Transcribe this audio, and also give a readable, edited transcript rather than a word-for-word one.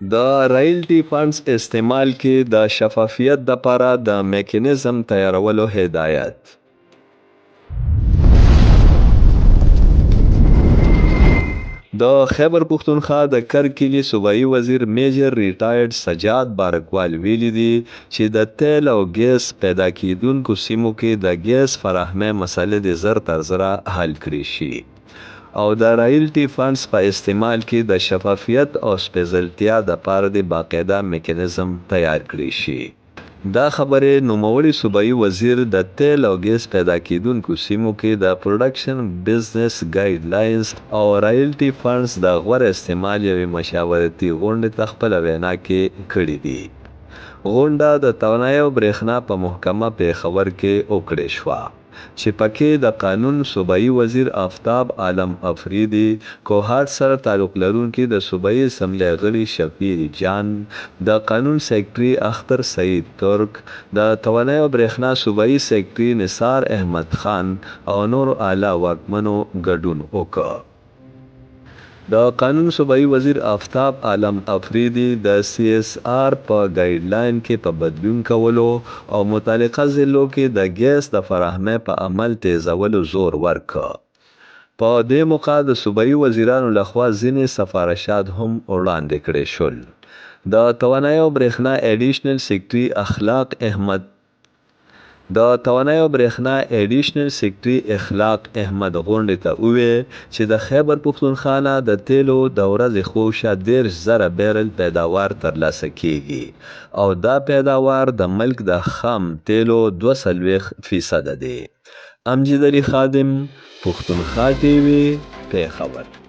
د رایلټي فنډز استعمال کې د شفافیت لپاره د میکانیزم تیارولو هدایت. د خیبر پښتونخوا د کرکلي صوبایي وزیر میجر ریټایرډ سجاد بارکوال ویلي دي چې د تیل او ګیس پیدا کیدونکو سیمو کې د ګیس فراهمي مسلې د زر تر زره حل کړي شي او د رایلټي فنډز په استعمال کې د شفافیت او سپیڅلتیا د پاره د باقاعده میکانیزم تیار کړي شي. دا خبره نوموړي صوبایي وزیر د تیل او ګیس پیدا کیدونکو سیمو کې د پروډکشن بزنس ګایډ لاینز او رایلټي فنډز د غوړ استعمال یوې مشاورتي غونډې ته خپل وینا کې کړې دي. غونډه د توانایي او برېښنا په محکمه پېښور کې وکړې شوه چې پکې د قانون صوبایي وزیر آفتاب عالم افریدي، کوهات سره تعلق لرونکي د صوبایي اسمبلی غړي شفیع جان، د قانون سیکرټري اختر سعید ترک، د توانایي او برېښنا صوبایي سیکرټري نثار احمد خان او نور اعلی واکمنو ګډون وکړ. د قانون صوبایي وزیر آفتاب عالم افریدي د CSR په ګایډ لاین کې په بدلون کولو او متعلقه ضلعو کې د ګیس د فراهمي په عمل تیزولو زور ورکړ. په دې موقع د صوبایي وزیرانو لخوا ځینې سفارشات هم وړاندې کړي شول. د توانایي او برېښنا اډیشنل سیکرټري اخلاق احمد غونډې ته وویل چې د خیبر پښتونخوا نه د تیلو د ورځې خوشا 10,000 بیرل پیداوار ترلاسه کیږي او دا پیداوار د ملک د خام تیلو 42% دی. امجد علي خادم، پښتونخوا TV، پېښور.